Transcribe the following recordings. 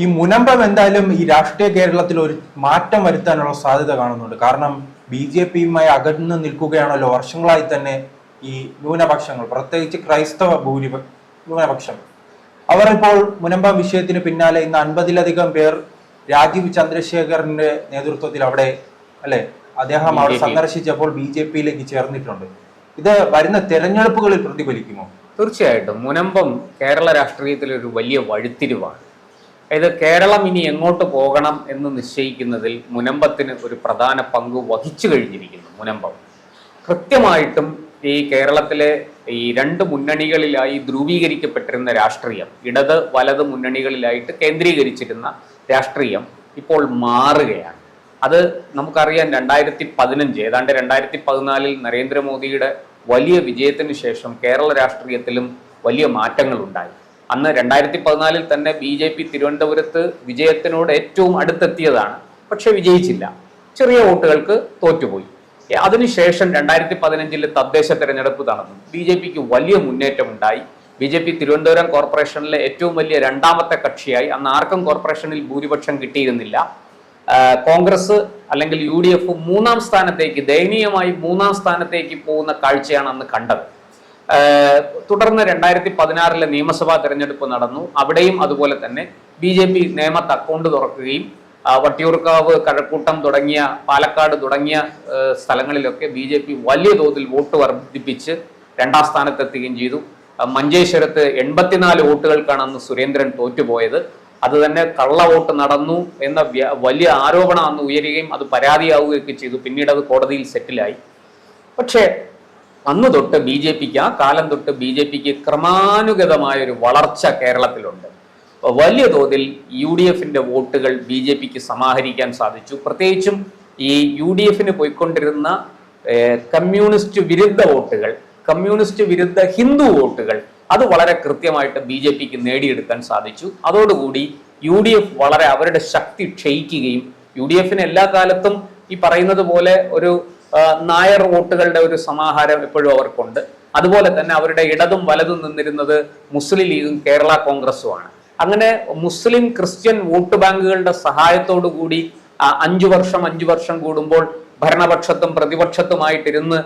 ഈ മുനമ്പം എന്തായാലും ഈ രാഷ്ട്രീയ കേരളത്തിൽ ഒരു മാറ്റം വരുത്താനുള്ള സാധ്യത കാണുന്നുണ്ട്. കാരണം BJP-യുമായി അകന്നു നിൽക്കുകയാണല്ലോ വർഷങ്ങളായി തന്നെ ഈ ന്യൂനപക്ഷങ്ങൾ, പ്രത്യേകിച്ച് ക്രൈസ്തവ ന്യൂനപക്ഷം. അവർ ഇപ്പോൾ മുനമ്പം വിഷയത്തിന് പിന്നാലെ ഇന്ന് 50-ലധികം പേർ രാജീവ് ചന്ദ്രശേഖറിന്റെ നേതൃത്വത്തിൽ അവിടെ അദ്ദേഹം അവിടെ സന്ദർശിച്ചപ്പോൾ BJP-യിലേക്ക് ചേർന്നിട്ടുണ്ട്. ഇത് വരുന്ന തെരഞ്ഞെടുപ്പുകളിൽ പ്രതിഫലിക്കുമോ? തീർച്ചയായിട്ടും മുനമ്പം കേരള രാഷ്ട്രീയത്തിൽ ഒരു വലിയ വഴിത്തിരിവാണ്. അതായത് കേരളം ഇനി എങ്ങോട്ട് പോകണം എന്ന് നിശ്ചയിക്കുന്നതിൽ മുനമ്പത്തിന് ഒരു പ്രധാന പങ്ക് വഹിച്ചു കഴിഞ്ഞിരിക്കുന്നു. മുനമ്പം കൃത്യമായിട്ടും ഈ കേരളത്തിലെ ഈ രണ്ട് മുന്നണികളിലായി ധ്രുവീകരിക്കപ്പെട്ടിരുന്ന രാഷ്ട്രീയം, ഇടത് വലത് മുന്നണികളിലായിട്ട് കേന്ദ്രീകരിച്ചിരുന്ന രാഷ്ട്രീയം ഇപ്പോൾ മാറുകയാണ്. അത് നമുക്കറിയാം. 2015 ഏതാണ്ട് 2014 നരേന്ദ്രമോദിയുടെ വലിയ വിജയത്തിന് ശേഷം കേരള രാഷ്ട്രീയത്തിലും വലിയ മാറ്റങ്ങൾ ഉണ്ടായി. അന്ന് 2014 തന്നെ BJP തിരുവനന്തപുരത്ത് വിജയത്തിനോട് ഏറ്റവും അടുത്തെത്തിയതാണ്. പക്ഷെ വിജയിച്ചില്ല, ചെറിയ വോട്ടുകൾക്ക് തോറ്റുപോയി. അതിനുശേഷം 2015 തദ്ദേശ തെരഞ്ഞെടുപ്പ് നടന്നു. BJPക്ക് വലിയ മുന്നേറ്റം ഉണ്ടായി. BJP തിരുവനന്തപുരം കോർപ്പറേഷനിലെ ഏറ്റവും വലിയ രണ്ടാമത്തെ കക്ഷിയായി. അന്ന് ആർക്കും കോർപ്പറേഷനിൽ ഭൂരിപക്ഷം കിട്ടിയിരുന്നില്ല. കോൺഗ്രസ് അല്ലെങ്കിൽ UDF മൂന്നാം സ്ഥാനത്തേക്ക്, ദയനീയമായി മൂന്നാം സ്ഥാനത്തേക്ക് പോകുന്ന കാഴ്ചയാണ് അന്ന് കണ്ടത്. തുടർന്ന് 2016 നിയമസഭാ തെരഞ്ഞെടുപ്പ് നടന്നു. അവിടെയും അതുപോലെ തന്നെ BJP നേമത്ത് അക്കൗണ്ട് തുറക്കുകയും വട്ടിയൂർക്കാവ്, കഴക്കൂട്ടം തുടങ്ങിയ, പാലക്കാട് തുടങ്ങിയ സ്ഥലങ്ങളിലൊക്കെ BJP വലിയ തോതിൽ വോട്ട് വർദ്ധിപ്പിച്ച് രണ്ടാം സ്ഥാനത്തെത്തുകയും ചെയ്തു. മഞ്ചേശ്വരത്ത് 84 വോട്ടുകൾക്കാണ് അന്ന് സുരേന്ദ്രൻ തോറ്റുപോയത്. അത് തന്നെ കള്ള വോട്ട് നടന്നു എന്ന വലിയ ആരോപണം അന്ന് ഉയരുകയും അത് പരാതിയാവുകയൊക്കെ ചെയ്തു. പിന്നീട് അത് കോടതിയിൽ സെറ്റിലായി. പക്ഷേ അന്ന് തൊട്ട് BJPക്ക്, ആ കാലം തൊട്ട് BJPക്ക് ക്രമാനുഗതമായൊരു വളർച്ച കേരളത്തിലുണ്ട്. വലിയ തോതിൽ UDF-ന്റെ വോട്ടുകൾ BJPക്ക് സമാഹരിക്കാൻ സാധിച്ചു. പ്രത്യേകിച്ചും ഈ UDF-ന് പോയിക്കൊണ്ടിരുന്ന കമ്മ്യൂണിസ്റ്റ് വിരുദ്ധ വോട്ടുകൾ, കമ്മ്യൂണിസ്റ്റ് വിരുദ്ധ ഹിന്ദു വോട്ടുകൾ, അത് വളരെ കൃത്യമായിട്ട് BJPക്ക് നേടിയെടുക്കാൻ സാധിച്ചു. അതോടുകൂടി UDF വളരെ അവരുടെ ശക്തി ക്ഷയിക്കുകയും, UDF-ന് എല്ലാ കാലത്തും ഈ പറയുന്നത് പോലെ ഒരു നായർ വോട്ടുകളുടെ ഒരു സമാഹാരം എപ്പോഴും അവർക്കുണ്ട്. അതുപോലെ തന്നെ അവരുടെ ഇടതും വലതും നിന്നിരുന്നത് മുസ്ലിം ലീഗും കേരള കോൺഗ്രസുമാണ്. അങ്ങനെ മുസ്ലിം ക്രിസ്ത്യൻ വോട്ട് ബാങ്കുകളുടെ സഹായത്തോടു കൂടി 5 വർഷം കൂടുമ്പോൾ ഭരണപക്ഷത്തും പ്രതിപക്ഷത്തുമായിട്ടിരുന്ന്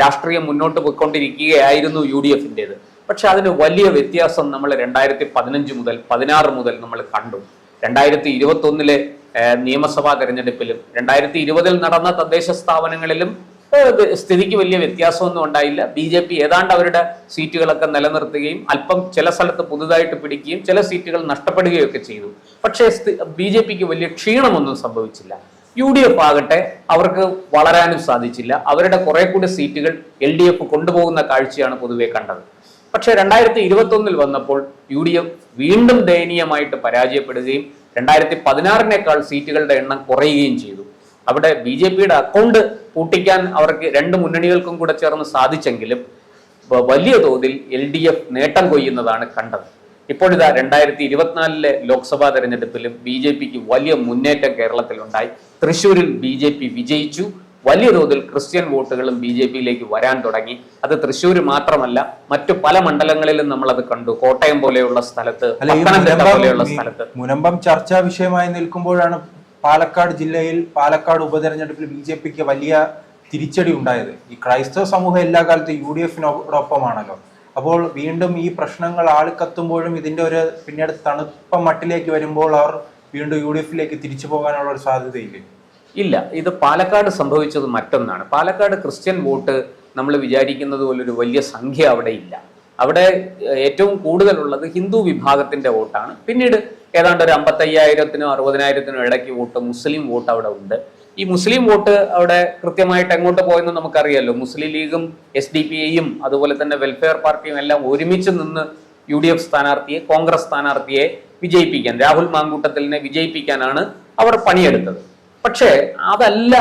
രാഷ്ട്രീയം മുന്നോട്ട് പോയിക്കൊണ്ടിരിക്കുകയായിരുന്നു UDF-ന്റേത്. പക്ഷെ അതിന് വലിയ വ്യത്യാസം നമ്മൾ 2015 മുതൽ 16 മുതൽ നമ്മൾ കണ്ടു. 2021 നിയമസഭാ തെരഞ്ഞെടുപ്പിലും 2020 നടന്ന തദ്ദേശ സ്ഥാപനങ്ങളിലും സ്ഥിതിക്ക് വലിയ വ്യത്യാസമൊന്നും ഉണ്ടായില്ല. BJP ഏതാണ്ട് അവരുടെ സീറ്റുകളൊക്കെ നിലനിർത്തുകയും അല്പം ചില സ്ഥലത്ത് പുതുതായിട്ട് പിടിക്കുകയും ചില സീറ്റുകൾ നഷ്ടപ്പെടുകയൊക്കെ ചെയ്തു. പക്ഷേ BJPക്ക് വലിയ ക്ഷീണമൊന്നും സംഭവിച്ചില്ല. UDF ആകട്ടെ അവർക്ക് വളരാനും സാധിച്ചില്ല. അവരുടെ കുറെ കൂടി സീറ്റുകൾ LDF കൊണ്ടുപോകുന്ന കാഴ്ചയാണ് പൊതുവെ കണ്ടത്. പക്ഷേ 2021 വന്നപ്പോൾ UDF വീണ്ടും ദയനീയമായിട്ട് പരാജയപ്പെടുകയും 2016-നേക്കാൾ സീറ്റുകളുടെ എണ്ണം കുറയുകയും ചെയ്തു. അവിടെ BJPയുടെ അക്കൗണ്ട് പൂട്ടിക്കാൻ അവർക്ക് രണ്ട് മുന്നണികൾക്കും കൂടെ ചേർന്ന് സാധിച്ചെങ്കിലും വലിയ തോതിൽ LDF നേട്ടം കൊയ്യുന്നതാണ് കണ്ടത്. ഇപ്പോഴിതാ 2024 ലോക്സഭാ തെരഞ്ഞെടുപ്പിലും BJPക്ക് വലിയ മുന്നേറ്റം കേരളത്തിലുണ്ടായി. തൃശ്ശൂരിൽ BJP വിജയിച്ചു. വലിയ തോതിൽ ക്രിസ്ത്യൻ വോട്ടുകളും BJPയിലേക്ക് വരാൻ തുടങ്ങി. അത് തൃശ്ശൂർ മാത്രമല്ല, മറ്റു പല മണ്ഡലങ്ങളിലും നമ്മളത് കണ്ടു. കോട്ടയം പോലെയുള്ള സ്ഥലത്ത്, പത്തനംതിട്ട പോലെയുള്ള സ്ഥലത്ത്. മുനമ്പം ചർച്ചാ വിഷയമായി നിൽക്കുമ്പോഴാണ് പാലക്കാട് ജില്ലയിൽ പാലക്കാട് ഉപതെരഞ്ഞെടുപ്പിൽ BJPക്ക് വലിയ തിരിച്ചടി ഉണ്ടായത്. ഈ ക്രൈസ്തവ സമൂഹം എല്ലാ കാലത്തും UDF-നോടൊപ്പമാണല്ലോ. അപ്പോൾ വീണ്ടും ഈ പ്രശ്നങ്ങൾ ആളിക്കത്തുമ്പോഴും ഇതിന്റെ ഒരു പിന്നീട് തണുപ്പ മട്ടിലേക്ക് വരുമ്പോൾ അവർ വീണ്ടും UDF-ലേക്ക് തിരിച്ചു പോകാനുള്ള ഒരു സാധ്യതയില്ലേ? ഇല്ല, ഇത് പാലക്കാട് സംഭവിച്ചത് മറ്റൊന്നാണ്. പാലക്കാട് ക്രിസ്ത്യൻ വോട്ട് നമ്മൾ വിചാരിക്കുന്നത് പോലെ ഒരു വലിയ സംഖ്യ അവിടെ ഇല്ല. അവിടെ ഏറ്റവും കൂടുതലുള്ളത് ഹിന്ദു വിഭാഗത്തിന്റെ വോട്ടാണ്. പിന്നീട് ഏതാണ്ട് ഒരു 55,000-നും 60,000-നും ഇടയ്ക്ക് വോട്ട് മുസ്ലിം വോട്ട് അവിടെ ഉണ്ട്. ഈ മുസ്ലിം വോട്ട് അവിടെ കൃത്യമായിട്ട് എങ്ങോട്ട് പോയെന്ന് നമുക്കറിയാലോ. മുസ്ലിം ലീഗും SDPI-യും അതുപോലെ തന്നെ വെൽഫെയർ പാർട്ടിയും എല്ലാം ഒരുമിച്ച് നിന്ന് UDF സ്ഥാനാർത്ഥിയെ, കോൺഗ്രസ് സ്ഥാനാർത്ഥിയെ വിജയിപ്പിക്കാൻ, രാഹുൽ മാങ്കൂട്ടത്തിലിനെ വിജയിപ്പിക്കാനാണ് അവർ പണിയെടുത്തത്. പക്ഷേ അതല്ല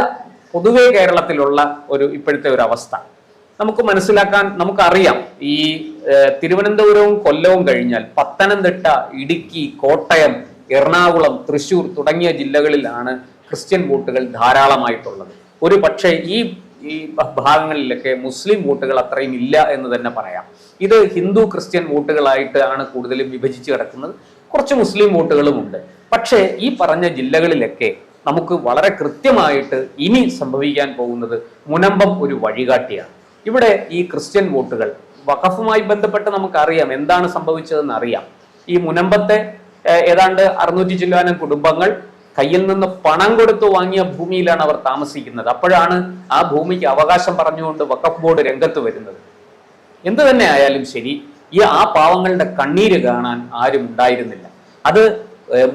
പൊതുവെ കേരളത്തിലുള്ള ഇപ്പോഴത്തെ ഒരു അവസ്ഥ. നമുക്ക് മനസ്സിലാക്കാൻ നമുക്കറിയാം. ഈ തിരുവനന്തപുരവും കൊല്ലവും കഴിഞ്ഞാൽ പത്തനംതിട്ട, ഇടുക്കി, കോട്ടയം, എറണാകുളം, തൃശ്ശൂർ തുടങ്ങിയ ജില്ലകളിലാണ് ക്രിസ്ത്യൻ വോട്ടുകൾ ധാരാളമായിട്ടുള്ളത്. ഒരു പക്ഷേ ഈ ഭാഗങ്ങളിലൊക്കെ മുസ്ലിം വോട്ടുകൾ അത്രയും ഇല്ല എന്ന് തന്നെ പറയാം. ഇത് ഹിന്ദു ക്രിസ്ത്യൻ വോട്ടുകളായിട്ട് ആണ് കൂടുതലും വിഭജിച്ച് കിടക്കുന്നത്. കുറച്ച് മുസ്ലിം വോട്ടുകളും ഉണ്ട്. പക്ഷേ ഈ പറഞ്ഞ ജില്ലകളിലൊക്കെ നമുക്ക് വളരെ കൃത്യമായിട്ട് ഇനി സംഭവിക്കാൻ പോകുന്നത് മുനമ്പം ഒരു വഴികാട്ടിയാണ്. ഇവിടെ ഈ ക്രിസ്ത്യൻ വോട്ടുകൾ വഖഫുമായി ബന്ധപ്പെട്ട് നമുക്കറിയാം എന്താണ് സംഭവിച്ചതെന്ന് അറിയാം. ഈ മുനമ്പത്തെ ഏതാണ്ട് 600 ചില്ലാനം കുടുംബങ്ങൾ കയ്യിൽ നിന്ന് പണം കൊടുത്തു വാങ്ങിയ ഭൂമിയിലാണ് അവർ താമസിക്കുന്നത്. അപ്പോഴാണ് ആ ഭൂമിക്ക് അവകാശം പറഞ്ഞുകൊണ്ട് വഖഫ് ബോർഡ് രംഗത്ത് വരുന്നത്. എന്തു തന്നെ ആയാലും ശരി, ആ പാവങ്ങളുടെ കണ്ണീര് കാണാൻ ആരും ഉണ്ടായിരുന്നില്ല. അത്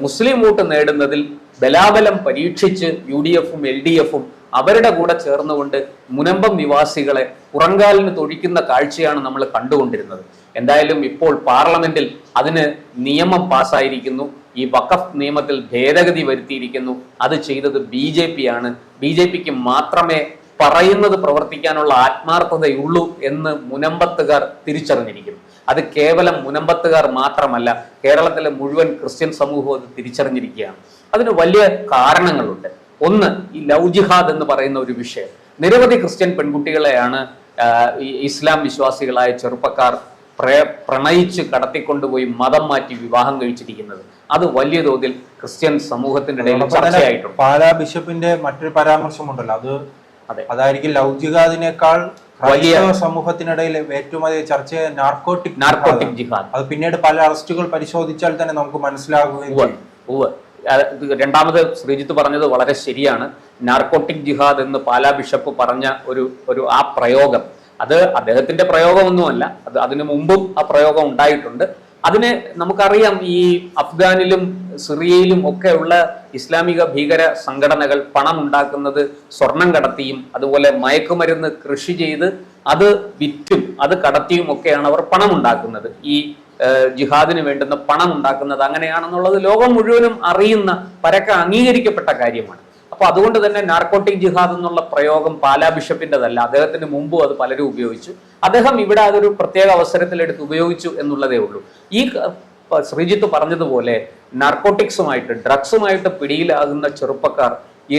മുസ്ലിം വോട്ട് നേടുന്നതിൽ ബലാബലം പരീക്ഷിച്ച് UDFും LDFും അവരുടെ കൂടെ ചേർന്നുകൊണ്ട് മുനമ്പം നിവാസികളെ പുറങ്കാലിന് തൊഴിക്കുന്ന കാഴ്ചയാണ് നമ്മൾ കണ്ടുകൊണ്ടിരുന്നത്. എന്തായാലും ഇപ്പോൾ പാർലമെന്റിൽ അതിന് നിയമം പാസ്സായിരിക്കുന്നു. ഈ വഖഫ് നിയമത്തിൽ ഭേദഗതി വരുത്തിയിരിക്കുന്നു. അത് ചെയ്തത് BJP ആണ്. BJPക്ക് മാത്രമേ പറയുന്നത് പ്രവർത്തിക്കാനുള്ള ആത്മാർത്ഥതയുള്ളൂ എന്ന് മുനമ്പത്തുകാർ തിരിച്ചറിഞ്ഞിരിക്കുന്നു. അത് കേവലം മുനമ്പത്തുകാർ മാത്രമല്ല, കേരളത്തിലെ മുഴുവൻ ക്രിസ്ത്യൻ സമൂഹവും അത് തിരിച്ചറിഞ്ഞിരിക്കുകയാണ്. അതിന് വലിയ കാരണങ്ങളുണ്ട്. ഒന്ന്, ഈ ലവ് ജിഹാദ് എന്ന് പറയുന്ന ഒരു വിഷയം. നിരവധി ക്രിസ്ത്യൻ പെൺകുട്ടികളെയാണ് ഇസ്ലാം വിശ്വാസികളായ ചെറുപ്പക്കാർ പ്രണയിച്ച് കടത്തിക്കൊണ്ടുപോയി മതം മാറ്റി വിവാഹം കഴിച്ചിരിക്കുന്നത്. അത് വലിയ തോതിൽ ക്രിസ്ത്യൻ സമൂഹത്തിന്റെ ഇടയിൽ ചർച്ചയായിട്ടുണ്ട്. പാലാ ബിഷപ്പിന്റെ മറ്റൊരു പരാമർശമുണ്ടല്ലോ, അതായിരിക്കും ലവ് ജിഹാദിനേക്കാൾ വലിയ സമൂഹത്തിനിടയിൽ ഏറ്റവും അധികം ചർച്ച നാർക്കോട്ടിക് ജിഹാദ്. അത് പിന്നീട് പല അറസ്റ്റുകൾ പരിശോധിച്ചാൽ തന്നെ നമുക്ക് മനസ്സിലാകുകയും. രണ്ടാമത് ശ്രീജിത്ത് പറഞ്ഞത് വളരെ ശരിയാണ്. നാർക്കോട്ടിക് ജിഹാദ് എന്ന് പാലാ ബിഷപ്പ് പറഞ്ഞ ഒരു ആ പ്രയോഗം, അത് അദ്ദേഹത്തിന്റെ പ്രയോഗമൊന്നുമല്ല, അതിനു മുമ്പും ആ പ്രയോഗം ഉണ്ടായിട്ടുണ്ട്. അതിന് നമുക്കറിയാം, ഈ അഫ്ഗാനിലും സിറിയയിലും ഒക്കെ ഉള്ള ഇസ്ലാമിക ഭീകര സംഘടനകൾ പണം ഉണ്ടാക്കുന്നത് സ്വർണം കടത്തിയും അതുപോലെ മയക്കുമരുന്ന് കൃഷി ചെയ്ത് അത് വിറ്റും അത് കടത്തിയും ഒക്കെയാണ് അവർ പണം ഉണ്ടാക്കുന്നത്. ഈ ജിഹാദിന് വേണ്ടുന്ന പണം ഉണ്ടാക്കുന്നത് അങ്ങനെയാണെന്നുള്ളത് ലോകം മുഴുവനും അറിയുന്ന, പരക്കെ അംഗീകരിക്കപ്പെട്ട കാര്യമാണ്. അപ്പൊ അതുകൊണ്ട് തന്നെ നാർക്കോട്ടിക് ജിഹാദ് എന്നുള്ള പ്രയോഗം പാലാ ബിഷപ്പിന്റെതല്ല, അദ്ദേഹത്തിന് മുമ്പും അത് പലരും ഉപയോഗിച്ചു. അദ്ദേഹം ഇവിടെ അതൊരു പ്രത്യേക അവസരത്തിലെടുത്ത് ഉപയോഗിച്ചു എന്നുള്ളതേ ഉള്ളൂ. ഈ ശ്രീജിത്ത് പറഞ്ഞതുപോലെ നാർക്കോട്ടിക്സുമായിട്ട്, ഡ്രഗ്സുമായിട്ട് പിടിയിലാകുന്ന ചെറുപ്പക്കാർ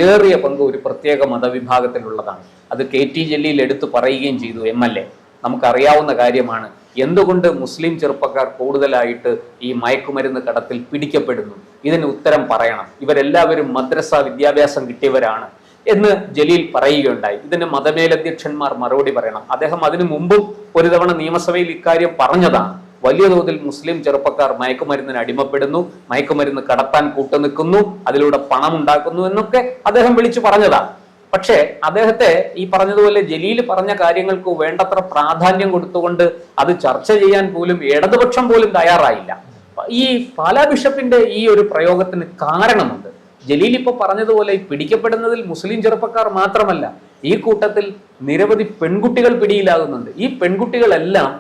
ഏറിയ പങ്ക് ഒരു പ്രത്യേക മതവിഭാഗത്തിലുള്ളതാണ്. അത് KT ജലീൽ എടുത്തു പറയുകയും ചെയ്തു, MLA. നമുക്കറിയാവുന്ന കാര്യമാണ് എന്തുകൊണ്ട് മുസ്ലിം ചെറുപ്പക്കാർ കൂടുതലായിട്ട് ഈ മയക്കുമരുന്ന് കടത്തിൽ പിടിക്കപ്പെടുന്നു. ഇതിന് ഉത്തരം പറയണം. ഇവരെല്ലാവരും മദ്രസ വിദ്യാഭ്യാസം കിട്ടിയവരാണ് എന്ന് ജലീൽ പറയുകയുണ്ടായി. ഇതിന് മതമേലധ്യക്ഷന്മാർ മറുപടി പറയണം. അദ്ദേഹം അതിനു മുമ്പും ഒരു തവണ നിയമസഭയിൽ ഇക്കാര്യം പറഞ്ഞതാണ്. വലിയ തോതിൽ മുസ്ലിം ചെറുപ്പക്കാർ മയക്കുമരുന്നിന് അടിമപ്പെടുന്നു, മയക്കുമരുന്ന് കടത്താൻ കൂട്ടുനിൽക്കുന്നു, അതിലൂടെ പണം ഉണ്ടാക്കുന്നു എന്നൊക്കെ അദ്ദേഹം വിളിച്ചു പറഞ്ഞതാണ്. പക്ഷേ അദ്ദേഹത്തെ ഈ പറഞ്ഞതുപോലെ ജലീൽ പറഞ്ഞ കാര്യങ്ങൾക്ക് വേണ്ടത്ര പ്രാധാന്യം കൊടുത്തുകൊണ്ട് അത് ചർച്ച ചെയ്യാൻ പോലും ഇടതുപക്ഷം പോലും തയ്യാറായില്ല. ഈ പാലാ ബിഷപ്പിന്റെ ഈ ഒരു പ്രയോഗത്തിന് കാരണമുണ്ട്. ജലീൽ ഇപ്പൊ പറഞ്ഞതുപോലെ ഈ പിടിക്കപ്പെടുന്നതിൽ മുസ്ലിം ചെറുപ്പക്കാർ മാത്രമല്ല, ഈ കൂട്ടത്തിൽ നിരവധി പെൺകുട്ടികൾ പിടിയിലാകുന്നുണ്ട്. ഈ പെൺകുട്ടികളെല്ലാം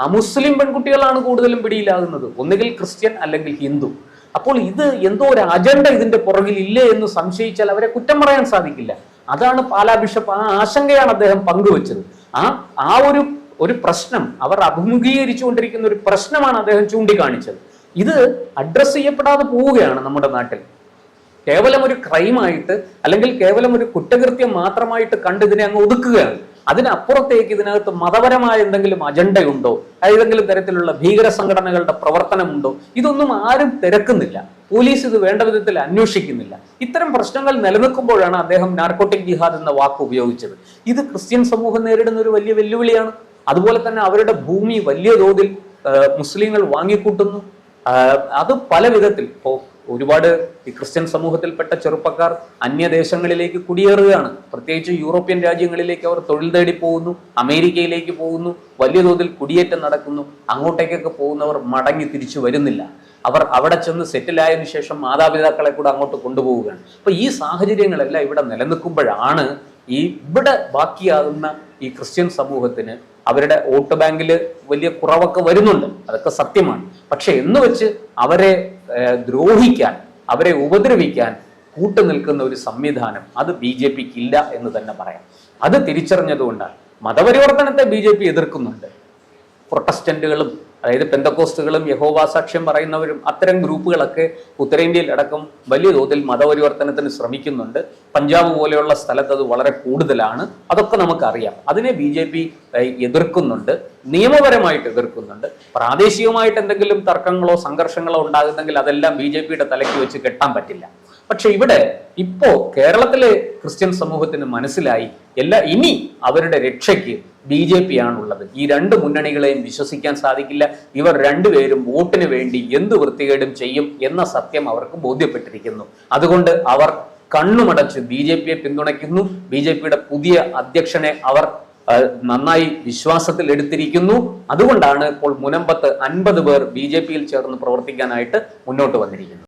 അമുസ്ലിം പെൺകുട്ടികളാണ് കൂടുതലും പിടിയിലാകുന്നത്, ഒന്നുകിൽ ക്രിസ്ത്യൻ അല്ലെങ്കിൽ ഹിന്ദു. അപ്പോൾ ഇത് എന്തോ ഒരു അജണ്ട ഇതിന്റെ പുറകിൽ ഇല്ലേ എന്ന് സംശയിച്ചാൽ അവരെ കുറ്റം പറയാൻ സാധിക്കില്ല. അതാണ് പാലാ ബിഷപ്പ്, ആ ആശങ്കയാണ് അദ്ദേഹം പങ്കുവച്ചത്. ആ ഒരു പ്രശ്നം അവർ അഭിമുഖീകരിച്ചുകൊണ്ടിരിക്കുന്ന ഒരു പ്രശ്നമാണ് അദ്ദേഹം ചൂണ്ടിക്കാണിച്ചത്. ഇത് അഡ്രസ് ചെയ്യപ്പെടാതെ പോവുകയാണ് നമ്മുടെ നാട്ടിൽ. കേവലം ഒരു ക്രൈമായിട്ട് അല്ലെങ്കിൽ കേവലം ഒരു കുറ്റകൃത്യം മാത്രമായിട്ട് കണ്ട് ഇതിനെ അങ്ങ് ഒതുക്കുകയാണ്. അതിനപ്പുറത്തേക്ക് ഇതിനകത്ത് മതപരമായ എന്തെങ്കിലും അജണ്ടയുണ്ടോ, ഏതെങ്കിലും തരത്തിലുള്ള ഭീകര സംഘടനകളുടെ പ്രവർത്തനമുണ്ടോ, ഇതൊന്നും ആരും തിരക്കുന്നില്ല. പോലീസ് ഇത് വേണ്ട വിധത്തിൽ അന്വേഷിക്കുന്നില്ല. ഇത്തരം പ്രശ്നങ്ങൾ നിലനിൽക്കുമ്പോഴാണ് അദ്ദേഹം നാർക്കോട്ടിക് ജിഹാദ് എന്ന വാക്ക് ഉപയോഗിച്ചത്. ഇത് ക്രിസ്ത്യൻ സമൂഹം നേരിടുന്ന ഒരു വലിയ വെല്ലുവിളിയാണ്. അതുപോലെ തന്നെ അവരുടെ ഭൂമി വലിയ തോതിൽ മുസ്ലിങ്ങൾ വാങ്ങിക്കൂട്ടുന്നു. അത് പല വിധത്തിൽ ഇപ്പോൾ ഒരുപാട് ഈ ക്രിസ്ത്യൻ സമൂഹത്തിൽപ്പെട്ട ചെറുപ്പക്കാർ അന്യദേശങ്ങളിലേക്ക് കുടിയേറുകയാണ്. പ്രത്യേകിച്ച് യൂറോപ്യൻ രാജ്യങ്ങളിലേക്ക് അവർ തൊഴിൽ തേടി പോകുന്നു, അമേരിക്കയിലേക്ക് പോകുന്നു, വലിയ തോതിൽ കുടിയേറ്റം നടക്കുന്നു. അങ്ങോട്ടേക്കൊക്കെ പോകുന്നവർ മടങ്ങി തിരിച്ചു വരുന്നില്ല. അവർ അവിടെ ചെന്ന് സെറ്റിലായതിനു ശേഷം മാതാപിതാക്കളെ കൂടെ അങ്ങോട്ട് കൊണ്ടുപോവുകയാണ്. അപ്പൊ ഈ സാഹചര്യങ്ങളെല്ലാം ഇവിടെ നിലനിൽക്കുമ്പോഴാണ് ഇവിടെ ബാക്കിയാകുന്ന ഈ ക്രിസ്ത്യൻ സമൂഹത്തിന് അവരുടെ വോട്ട് ബാങ്കിൽ വലിയ കുറവൊക്കെ വരുന്നുണ്ട്, അതൊക്കെ സത്യമാണ്. പക്ഷെ എന്ന് വെച്ച് അവരെ ദ്രോഹിക്കാൻ, അവരെ ഉപദ്രവിക്കാൻ കൂട്ടുനിൽക്കുന്ന ഒരു സംവിധാനം അത് BJPക്ക് ഇല്ല എന്ന് തന്നെ പറയാം. അത് തിരിച്ചറിഞ്ഞതുകൊണ്ടാണ് മതപരിവർത്തനത്തെ BJP എതിർക്കുന്നുണ്ട്. പ്രൊട്ടസ്റ്റന്റുകളും അതായത് പെന്തക്കോസ്റ്റുകളും യഹോവ സാക്ഷ്യം പറയുന്നവരും അത്തരം ഗ്രൂപ്പുകളൊക്കെ ഉത്തരേന്ത്യയിൽ അടക്കം വലിയ തോതിൽ മതപരിവർത്തനത്തിന് ശ്രമിക്കുന്നുണ്ട്. പഞ്ചാബ് പോലെയുള്ള സ്ഥലത്ത് അത് വളരെ കൂടുതലാണ്. അതൊക്കെ നമുക്കറിയാം. അതിനെ BJP എതിർക്കുന്നുണ്ട്, നിയമപരമായിട്ട് എതിർക്കുന്നുണ്ട്. പ്രാദേശികമായിട്ട് എന്തെങ്കിലും തർക്കങ്ങളോ സംഘർഷങ്ങളോ ഉണ്ടാകുന്നെങ്കിൽ അതെല്ലാം BJPയുടെ തലയ്ക്ക് വെച്ച് കെട്ടാൻ പറ്റില്ല. പക്ഷെ ഇവിടെ ഇപ്പോ കേരളത്തിലെ ക്രിസ്ത്യൻ സമൂഹത്തിന് മനസ്സിലായി ഇനി അവരുടെ രക്ഷയ്ക്ക് BJP ആണുള്ളത്. ഈ രണ്ട് മുന്നണികളെയും വിശ്വസിക്കാൻ സാധിക്കില്ല. ഇവർ രണ്ടുപേരും വോട്ടിന് വേണ്ടി എന്ത് വൃത്തികേടും ചെയ്യും എന്ന സത്യം അവർക്ക് ബോധ്യപ്പെട്ടിരിക്കുന്നു. അതുകൊണ്ട് അവർ കണ്ണുമടച്ച് BJPയെ പിന്തുണയ്ക്കുന്നു. BJPയുടെ പുതിയ അധ്യക്ഷനെ അവർ നന്നായി വിശ്വാസത്തിൽ എടുത്തിരിക്കുന്നു. അതുകൊണ്ടാണ് ഇപ്പോൾ മുനമ്പത്ത് 50 പേർ BJPയിൽ ചേർന്ന് പ്രവർത്തിക്കാനായിട്ട് മുന്നോട്ട് വന്നിരിക്കുന്നത്.